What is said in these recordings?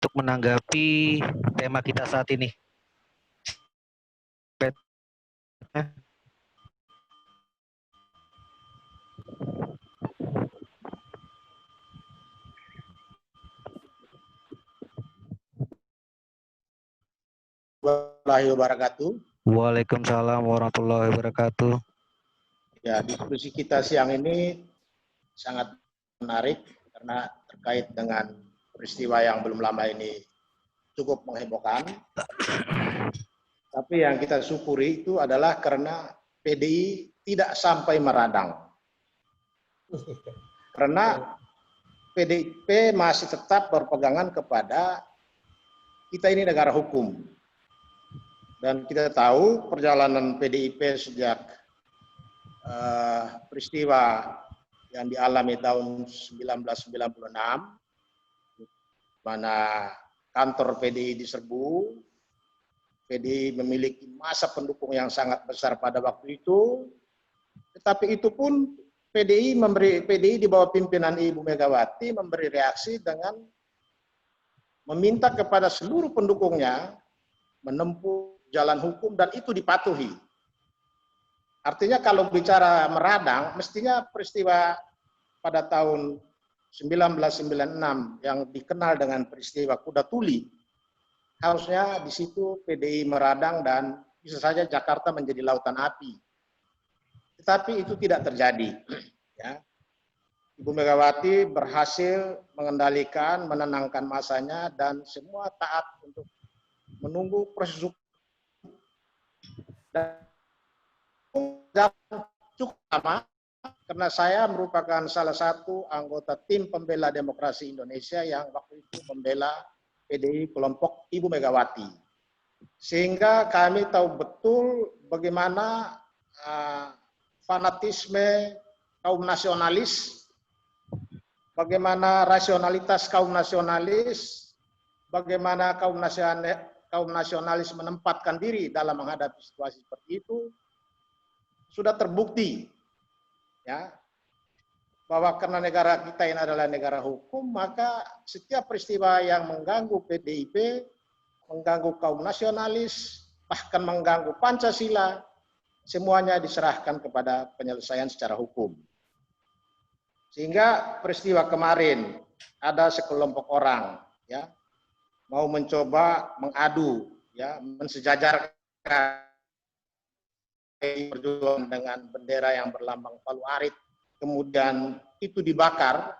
untuk menanggapi tema kita saat ini. Warahmatullahi wabarakatuh. Waalaikumsalam warahmatullahi wabarakatuh. Ya, diskusi kita siang ini sangat menarik karena terkait dengan peristiwa yang belum lama ini cukup menghebohkan. Tapi yang kita syukuri itu adalah karena PDI tidak sampai meradang. Karena PDIP masih tetap berpegangan kepada kita ini negara hukum. Dan kita tahu perjalanan PDIP sejak peristiwa yang dialami tahun 1996, mana kantor PDI diserbu, PDI memiliki massa pendukung yang sangat besar pada waktu itu, tetapi itu pun PDI di bawah pimpinan Ibu Megawati memberi reaksi dengan meminta kepada seluruh pendukungnya menempuh jalan hukum dan itu dipatuhi. Artinya kalau bicara meradang, mestinya peristiwa pada tahun 1996 yang dikenal dengan peristiwa Kuda Tuli, harusnya di situ PDI meradang dan bisa saja Jakarta menjadi lautan api. Tetapi itu tidak terjadi. Ya. Ibu Megawati berhasil mengendalikan, menenangkan masanya dan semua taat untuk menunggu proses hukum. Dan cukup lama karena saya merupakan salah satu anggota tim pembela demokrasi Indonesia yang waktu itu membela PDI kelompok Ibu Megawati. Sehingga kami tahu betul bagaimana fanatisme kaum nasionalis, bagaimana rasionalitas kaum nasionalis, bagaimana kaum nasionalis menempatkan diri dalam menghadapi situasi seperti itu, sudah terbukti ya bahwa karena negara kita ini adalah negara hukum, maka setiap peristiwa yang mengganggu PDIP, mengganggu kaum nasionalis, bahkan mengganggu Pancasila, semuanya diserahkan kepada penyelesaian secara hukum. Sehingga peristiwa kemarin ada sekelompok orang ya mau mencoba mengadu ya mensejajarkan perjuangan dengan bendera yang berlambang Palu Arit, kemudian itu dibakar,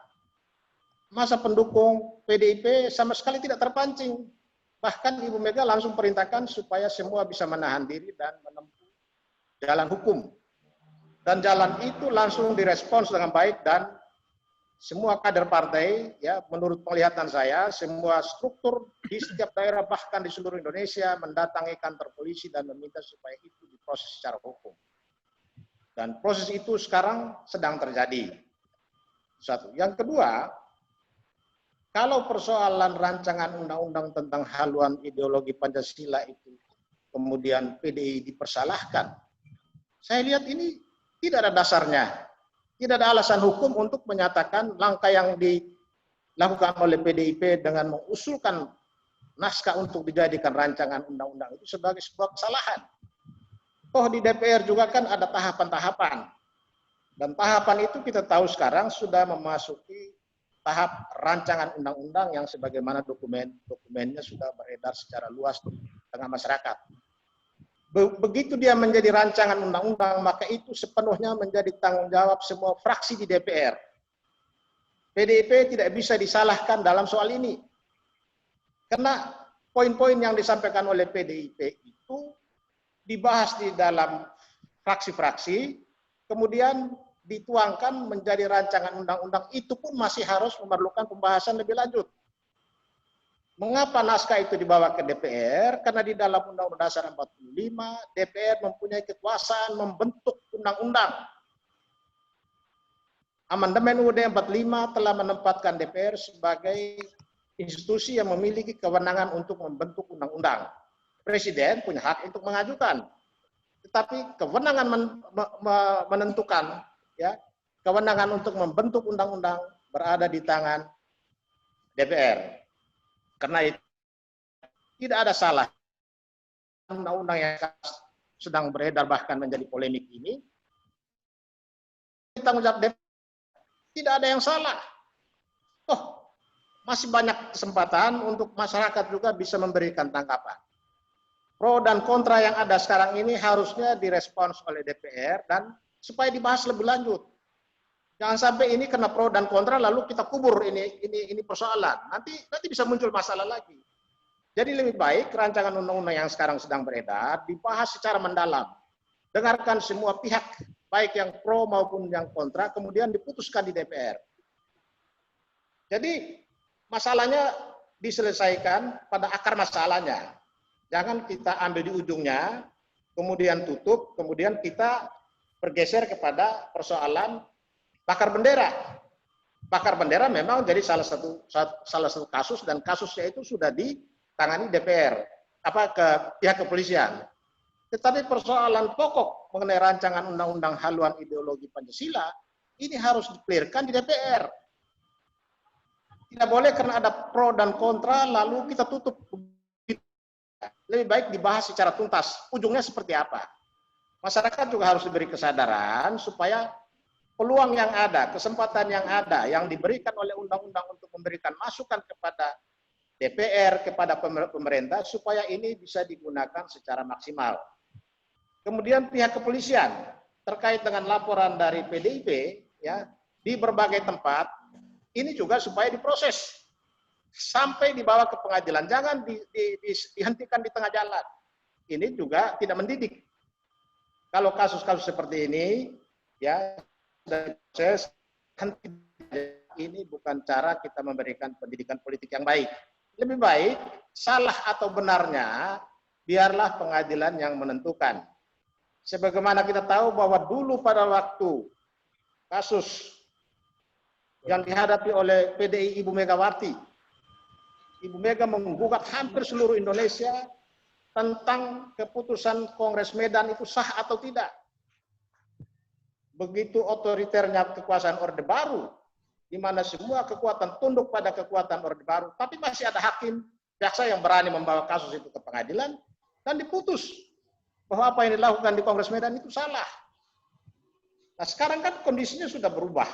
masa pendukung PDIP sama sekali tidak terpancing. Bahkan Ibu Mega langsung perintahkan supaya semua bisa menahan diri dan menempuh jalan hukum. Dan jalan itu langsung direspons dengan baik dan semua kader partai, ya menurut penglihatan saya, semua struktur di setiap daerah bahkan di seluruh Indonesia mendatangi kantor polisi dan meminta supaya itu diproses secara hukum. Dan proses itu sekarang sedang terjadi. Satu. Yang kedua, kalau persoalan rancangan undang-undang tentang haluan ideologi Pancasila itu kemudian PDI dipersalahkan, saya lihat ini tidak ada dasarnya. Tidak ada alasan hukum untuk menyatakan langkah yang dilakukan oleh PDIP dengan mengusulkan naskah untuk dijadikan rancangan undang-undang itu sebagai sebuah kesalahan. Toh di DPR juga kan ada tahapan-tahapan. Dan tahapan itu kita tahu sekarang sudah memasuki tahap rancangan undang-undang yang sebagaimana dokumennya sudah beredar secara luas di tengah masyarakat. Begitu dia menjadi rancangan undang-undang, maka itu sepenuhnya menjadi tanggung jawab semua fraksi di DPR. PDIP tidak bisa disalahkan dalam soal ini. Karena poin-poin yang disampaikan oleh PDIP itu dibahas di dalam fraksi-fraksi, kemudian dituangkan menjadi rancangan undang-undang, itu pun masih harus memerlukan pembahasan lebih lanjut. Mengapa naskah itu dibawa ke DPR? Karena di dalam Undang-Undang Dasar 45, DPR mempunyai kekuasaan membentuk undang-undang. Amandemen UUD 45 telah menempatkan DPR sebagai institusi yang memiliki kewenangan untuk membentuk undang-undang. Presiden punya hak untuk mengajukan. Tetapi kewenangan menentukan, ya, kewenangan untuk membentuk undang-undang berada di tangan DPR. Karena itu tidak ada salah undang-undang yang sedang beredar bahkan menjadi polemik ini, tanggung jawab DPR, tidak ada yang salah. Oh, masih banyak kesempatan untuk masyarakat juga bisa memberikan tanggapan. Pro dan kontra yang ada sekarang ini harusnya direspons oleh DPR dan supaya dibahas lebih lanjut. Jangan sampai ini kena pro dan kontra lalu kita kubur ini persoalan. Nanti bisa muncul masalah lagi. Jadi lebih baik rancangan undang-undang yang sekarang sedang beredar dibahas secara mendalam. Dengarkan semua pihak, baik yang pro maupun yang kontra, kemudian diputuskan di DPR. Jadi masalahnya diselesaikan pada akar masalahnya. Jangan kita ambil di ujungnya, kemudian tutup, kemudian kita bergeser kepada persoalan bakar bendera. Bakar bendera memang jadi salah satu kasus, dan kasusnya itu sudah ditangani DPR, ke pihak kepolisian. Tetapi persoalan pokok mengenai rancangan undang-undang haluan ideologi Pancasila ini harus di-clearkan di DPR. Tidak boleh karena ada pro dan kontra lalu kita tutup. Lebih baik dibahas secara tuntas. Ujungnya seperti apa? Masyarakat juga harus diberi kesadaran supaya peluang yang ada, kesempatan yang ada, yang diberikan oleh undang-undang untuk memberikan masukan kepada DPR, kepada pemerintah, supaya ini bisa digunakan secara maksimal. Kemudian pihak kepolisian, terkait dengan laporan dari PDIP, ya, di berbagai tempat, ini juga supaya diproses sampai dibawa ke pengadilan, jangan dihentikan di tengah jalan. Ini juga tidak mendidik. Kalau kasus-kasus seperti ini, ya, proses, ini bukan cara kita memberikan pendidikan politik yang baik. Lebih baik salah atau benarnya biarlah pengadilan yang menentukan. Sebagaimana kita tahu bahwa dulu pada waktu kasus yang dihadapi oleh PDI Ibu Megawati, Ibu Mega menggugat hampir seluruh Indonesia tentang keputusan Kongres Medan itu sah atau tidak. Begitu otoriternya kekuasaan Orde Baru, di mana semua kekuatan tunduk pada kekuatan Orde Baru, tapi masih ada hakim, jaksa yang berani membawa kasus itu ke pengadilan, dan diputus bahwa apa yang dilakukan di Kongres Medan itu salah. Nah sekarang kan kondisinya sudah berubah,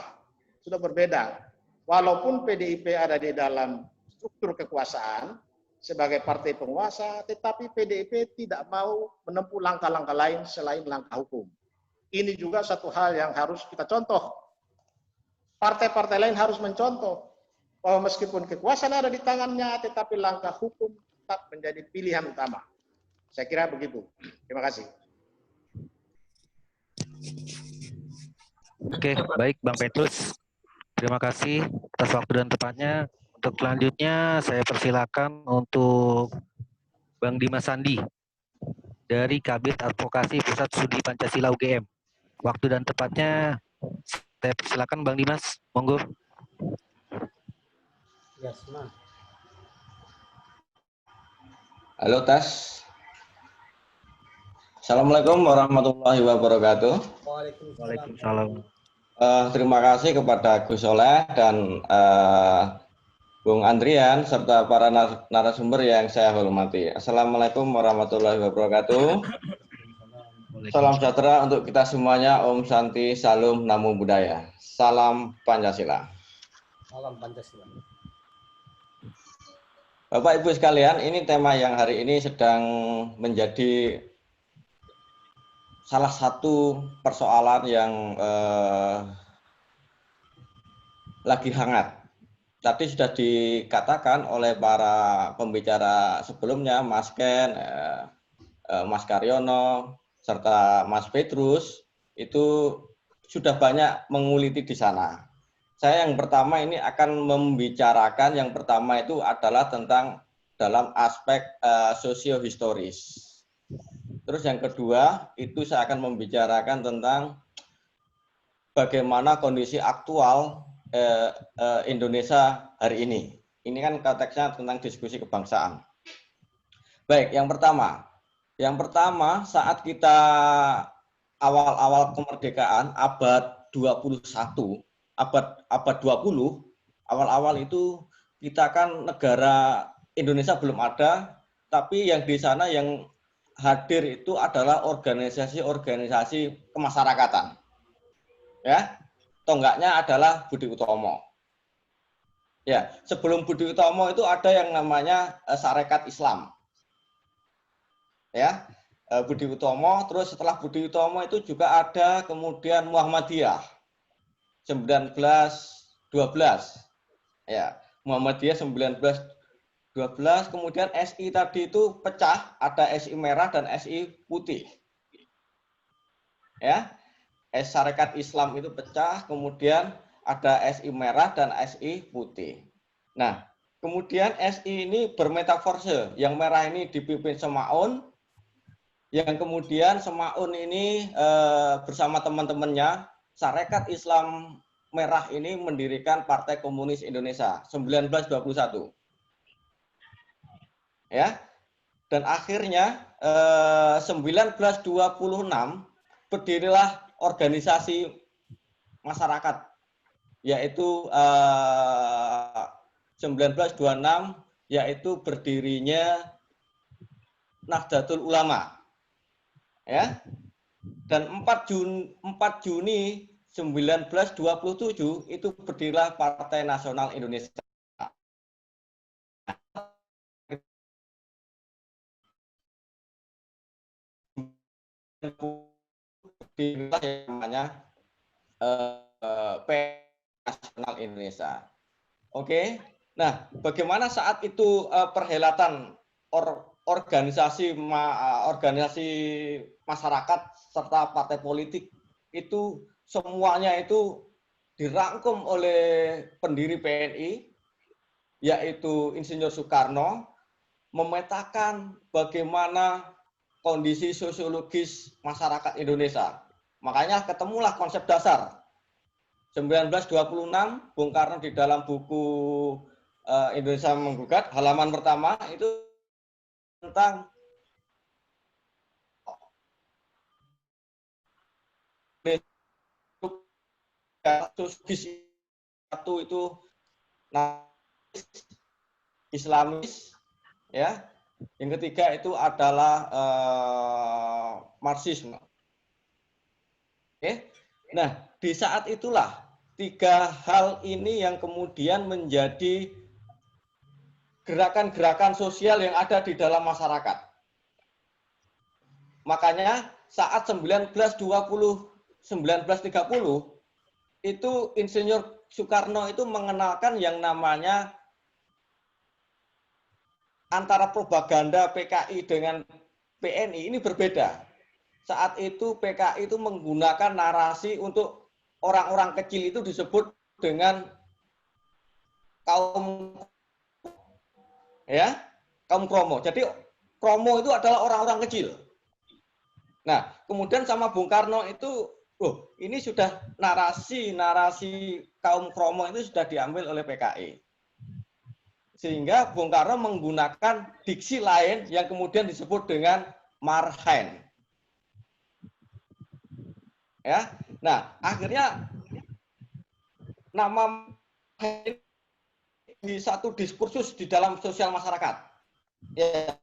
sudah berbeda. Walaupun PDIP ada di dalam struktur kekuasaan sebagai partai penguasa, tetapi PDIP tidak mau menempuh langkah-langkah lain selain langkah hukum. Ini juga satu hal yang harus kita contoh. Partai-partai lain harus mencontoh bahwa meskipun kekuasaan ada di tangannya, tetapi langkah hukum tetap menjadi pilihan utama. Saya kira begitu. Terima kasih. Oke, baik Bang Petrus. Terima kasih atas waktu dan tempatnya. Untuk selanjutnya saya persilakan untuk Bang Dimas Sandi dari Kabit Advokasi Pusat Studi Pancasila UGM. Waktu dan tempatnya saya persilakan Bang Dimas, monggo. Yes, Ma. Halo tes. Assalamualaikum warahmatullahi wabarakatuh. Waalaikumsalam. Terima kasih kepada Gus Soleh dan Bung Andrian serta para narasumber yang saya hormati. Assalamualaikum warahmatullahi wabarakatuh. Salam sejahtera untuk kita semuanya. Om Santi, Salam, Namo Buddhaya. Salam Pancasila. Salam Pancasila. Bapak Ibu sekalian, ini tema yang hari ini sedang menjadi salah satu persoalan yang lagi hangat. Tadi sudah dikatakan oleh para pembicara sebelumnya, Mas Ken, Mas Karyono, serta Mas Petrus, itu sudah banyak menguliti di sana. Saya yang pertama ini akan membicarakan, yang pertama itu adalah tentang dalam aspek sosiohistoris. Terus yang kedua, itu saya akan membicarakan tentang bagaimana kondisi aktual Indonesia hari ini. Ini kan konteksnya tentang diskusi kebangsaan. Baik, yang pertama saat kita awal-awal kemerdekaan abad 21, abad 20, awal-awal itu kita kan negara Indonesia belum ada, tapi yang di sana yang hadir itu adalah organisasi-organisasi kemasyarakatan. Ya, tonggaknya adalah Budi Utomo. Ya, sebelum Budi Utomo itu ada yang namanya Sarekat Islam. Ya, Budi Utomo, terus setelah Budi Utomo itu juga ada kemudian Muhammadiyah 1912. Ya, Muhammadiyah 1912, kemudian SI tadi itu pecah, ada SI merah dan SI putih. Ya, Sarekat Islam itu pecah, kemudian ada SI merah dan SI putih. Nah, kemudian SI ini bermetaforse, yang merah ini dipimpin Semaun, yang kemudian Semaun ini bersama teman-temannya, Sarekat Islam Merah ini mendirikan Partai Komunis Indonesia 1921. Ya. Dan akhirnya 1926 berdirilah organisasi masyarakat, yaitu 1926, yaitu berdirinya Nahdlatul Ulama. Ya. Dan 4 Juni 1927 itu berdirilah Partai Nasional Indonesia. Berdirilah yang namanya P Nasional Indonesia. Oke. Nah, bagaimana saat itu perhelatan organisasi masyarakat serta partai politik itu semuanya itu dirangkum oleh pendiri PNI, yaitu Insinyur Soekarno, memetakan bagaimana kondisi sosiologis masyarakat Indonesia. Makanya ketemulah konsep dasar. 1926, Bung Karno di dalam buku Indonesia Menggugat, halaman pertama itu tentang sosiologis itu Islamis, ya. Yang ketiga itu adalah Marxisme. Oke. Nah, di saat itulah 3 hal ini yang kemudian menjadi gerakan-gerakan sosial yang ada di dalam masyarakat. Makanya saat 1930 itu Insinyur Soekarno itu mengenalkan yang namanya antara propaganda PKI dengan PNI ini berbeda. Saat itu PKI itu menggunakan narasi untuk orang-orang kecil itu disebut dengan kaum kromo. Jadi kromo itu adalah orang-orang kecil. Nah, kemudian sama Bung Karno itu, ini sudah narasi kaum kromo itu sudah diambil oleh PKI. Sehingga Bung Karno menggunakan diksi lain yang kemudian disebut dengan marhaen. Ya. Nah, akhirnya nama di satu diskursus di dalam sosial masyarakat. Ya,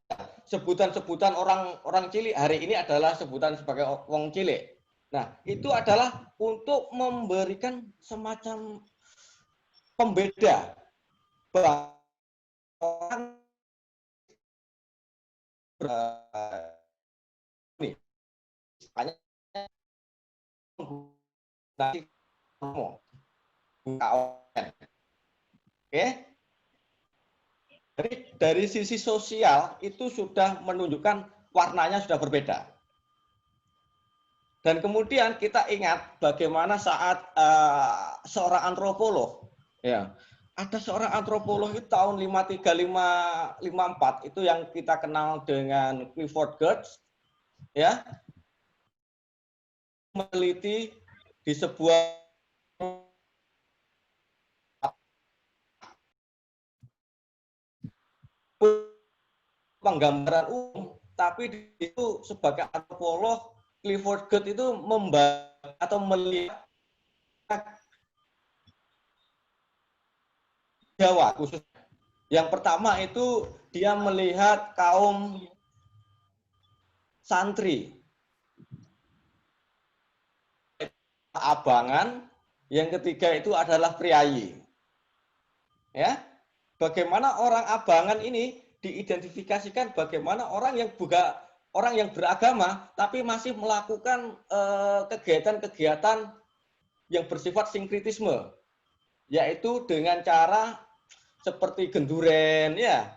sebutan-sebutan orang cilik hari ini adalah sebutan sebagai wong cilik. Nah, itu adalah untuk memberikan semacam pembeda orang hanya Oke. Jadi dari sisi sosial itu sudah menunjukkan warnanya sudah berbeda. Dan kemudian kita ingat bagaimana saat seorang antropolog, ya, ada seorang antropolog itu tahun 53-54 itu yang kita kenal dengan Clifford Geertz, ya, meneliti di sebuah penggambaran umum, tapi itu sebagai antropolog Clifford Geertz itu membaca atau melihat Jawa khususnya, Yang pertama itu dia melihat kaum santri, abangan, yang ketiga itu adalah priayi. Ya, bagaimana orang abangan ini diidentifikasikan bagaimana orang yang beragama tapi masih melakukan kegiatan-kegiatan yang bersifat sinkritisme, yaitu dengan cara seperti genduren, ya,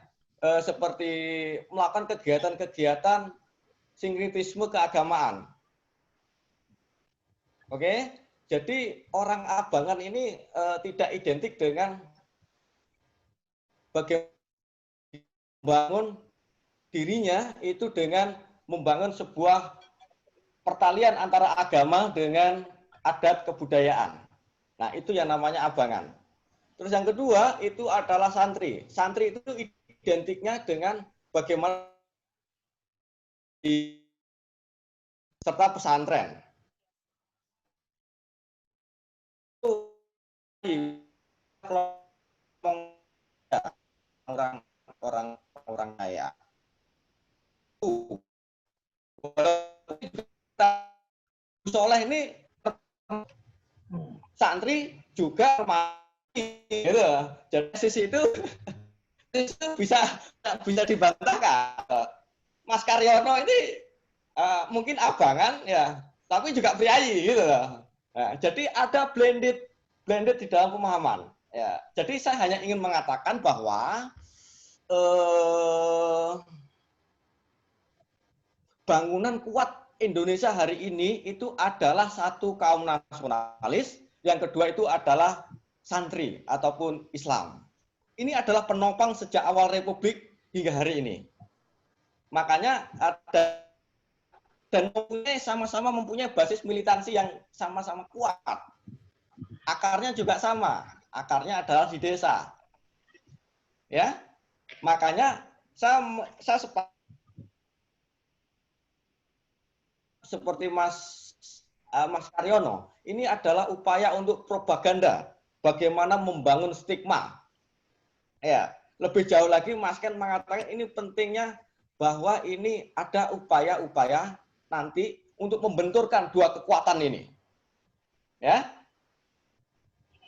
seperti melakukan kegiatan-kegiatan sinkritisme keagamaan. Oke, jadi orang abangan ini tidak identik dengan bagaimana membangun dirinya itu dengan membangun sebuah pertalian antara agama dengan adat kebudayaan. Nah, itu yang namanya abangan. Terus yang kedua itu adalah santri. Santri itu identiknya dengan bagaimana serta pesantren. Orang kaya. Soleh ini santri juga gitu. Jadi sisi itu bisa dibantahkan. Mas Karyono ini mungkin abangan ya, tapi juga priayi gitu. Nah, jadi ada blended di dalam pemahaman. Ya, jadi saya hanya ingin mengatakan bahwa bangunan kuat Indonesia hari ini itu adalah satu kaum nasionalis, yang kedua itu adalah santri ataupun Islam. Ini adalah penopang sejak awal Republik hingga hari ini. Makanya ada dan sama-sama mempunyai basis militansi yang sama-sama kuat. Akarnya juga sama, akarnya adalah di desa. Ya, makanya saya seperti Mas Karyono, ini adalah upaya untuk propaganda, bagaimana membangun stigma. Ya, lebih jauh lagi Mas Ken mengatakan ini pentingnya bahwa ini ada upaya-upaya nanti untuk membenturkan dua kekuatan ini. Ya.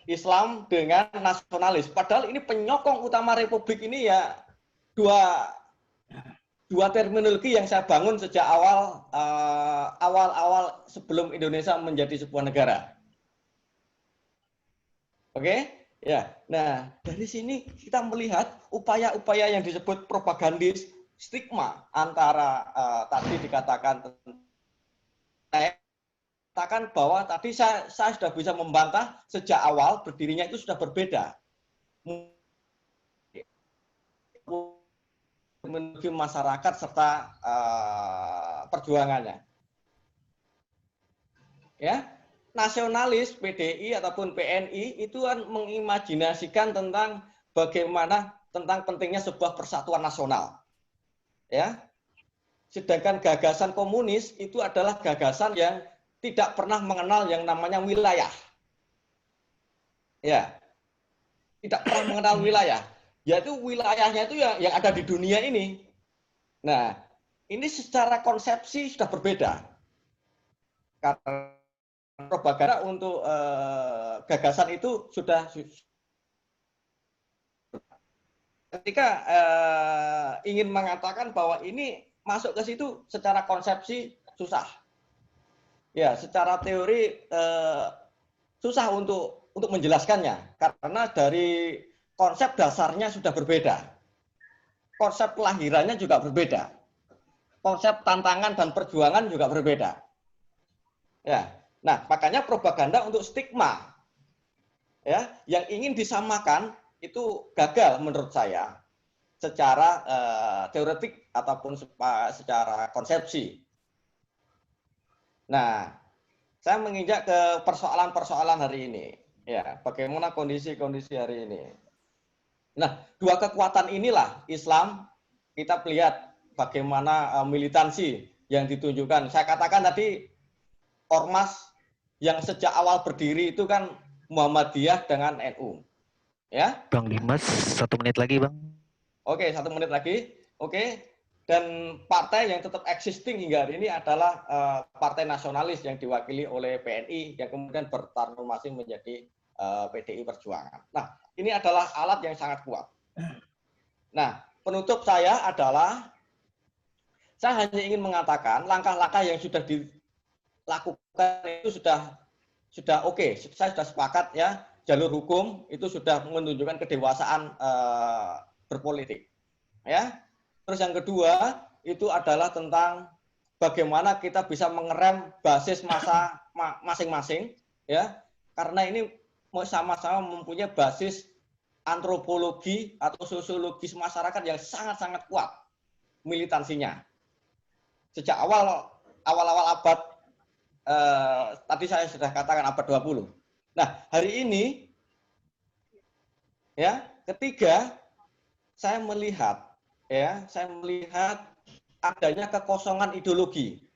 Islam dengan nasionalis. Padahal ini penyokong utama Republik ini ya dua terminologi yang saya bangun sejak awal sebelum Indonesia menjadi sebuah negara. Oke? Ya. Nah, dari sini kita melihat upaya-upaya yang disebut propagandis stigma antara tadi dikatakan bahwa tadi saya sudah bisa membantah sejak awal berdirinya itu sudah berbeda menuju masyarakat serta perjuangannya. Ya, nasionalis PDI ataupun PNI itu kan mengimajinasikan tentang bagaimana tentang pentingnya sebuah persatuan nasional. Ya. Sedangkan gagasan komunis itu adalah gagasan yang tidak pernah mengenal yang namanya wilayah. Ya. Tidak pernah mengenal wilayah. Yaitu wilayahnya itu yang ada di dunia ini. Nah, ini secara konsepsi sudah berbeda. Karena propaganda untuk gagasan itu sudah ketika ingin mengatakan bahwa ini masuk ke situ secara konsepsi susah. Ya, secara teori susah untuk menjelaskannya karena dari konsep dasarnya sudah berbeda. Konsep kelahirannya juga berbeda. Konsep tantangan dan perjuangan juga berbeda. Ya. Nah, makanya propaganda untuk stigma ya, yang ingin disamakan itu gagal menurut saya secara teoretik ataupun secara konsepsi. Nah, saya menginjak ke persoalan-persoalan hari ini. Ya, bagaimana kondisi-kondisi hari ini. Nah, dua kekuatan inilah Islam, kita lihat bagaimana militansi yang ditunjukkan. Saya katakan tadi, ormas yang sejak awal berdiri itu kan Muhammadiyah dengan NU. Ya, Bang Dimas, 1 menit lagi, Bang. oke, 1 menit lagi. Oke, dan partai yang tetap existing hingga hari ini adalah partai nasionalis yang diwakili oleh PNI yang kemudian bertransformasi menjadi PDI Perjuangan. Nah, ini adalah alat yang sangat kuat. Nah, penutup saya adalah saya hanya ingin mengatakan langkah-langkah yang sudah dilakukan itu sudah oke. Saya sudah sepakat ya, jalur hukum itu sudah menunjukkan kedewasaan berpolitik. Ya. Terus yang kedua itu adalah tentang bagaimana kita bisa mengerem basis massa masing-masing ya. Karena ini sama-sama mempunyai basis antropologi atau sosiologis masyarakat yang sangat-sangat kuat militansinya. Sejak awal abad tadi saya sudah katakan abad 20. Nah, hari ini ya, ketiga saya melihat adanya kekosongan ideologi.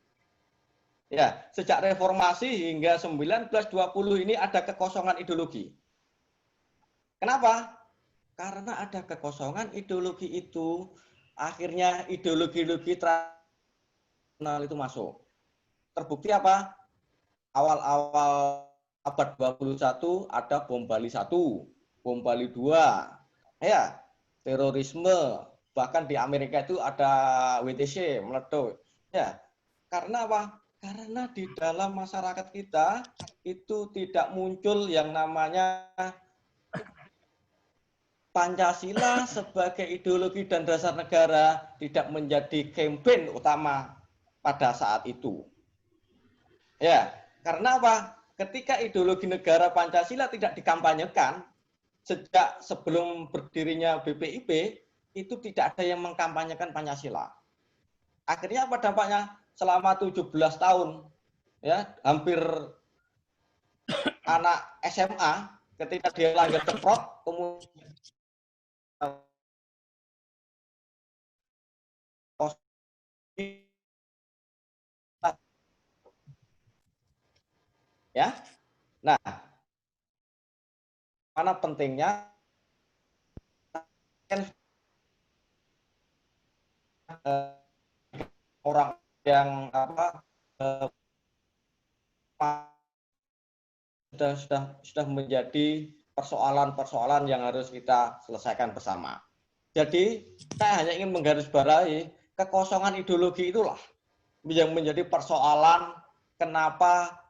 Ya, sejak reformasi hingga 1920 ini ada kekosongan ideologi. Kenapa? Karena ada kekosongan ideologi itu, akhirnya ideologi-ideologi tradisional itu masuk. Terbukti apa? Awal-awal abad 21 ada bom Bali 1, bom Bali 2, ya, terorisme, bahkan di Amerika itu ada WTC meletus. Ya, karena apa? Karena di dalam masyarakat kita itu tidak muncul yang namanya Pancasila sebagai ideologi dan dasar negara, tidak menjadi campaign utama pada saat itu. Ya, karena apa? Ketika ideologi negara Pancasila tidak dikampanyekan, sejak sebelum berdirinya BPIP, itu tidak ada yang mengkampanyekan Pancasila. Akhirnya apa dampaknya? Selama 17 tahun, ya, hampir anak SMA, ketika dia lahir ceprot, kemudian ya. Nah, mana pentingnya orang yang sudah menjadi persoalan-persoalan yang harus kita selesaikan bersama. Jadi, saya hanya ingin menggarisbawahi kekosongan ideologi itulah yang menjadi persoalan kenapa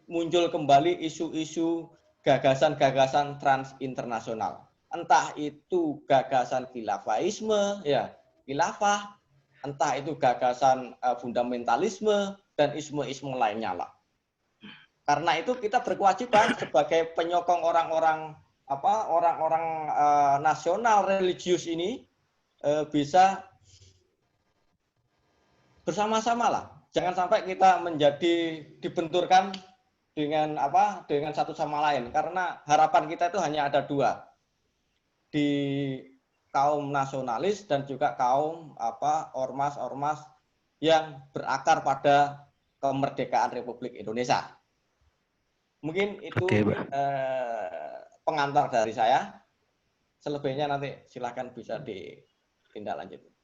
muncul kembali isu-isu gagasan-gagasan transinternasional. Entah itu gagasan khilafaisme, ya, khilafah, entah itu gagasan fundamentalisme dan isme-isme lainnya lah. Karena itu kita berkewajiban sebagai penyokong orang-orang nasional religius ini bisa bersama-sama lah. Jangan sampai kita menjadi dibenturkan dengan satu sama lain. Karena harapan kita itu hanya ada dua, di kaum nasionalis dan juga kaum ormas-ormas yang berakar pada kemerdekaan Republik Indonesia. Mungkin itu pengantar dari saya. Selebihnya nanti silakan bisa ditindaklanjuti.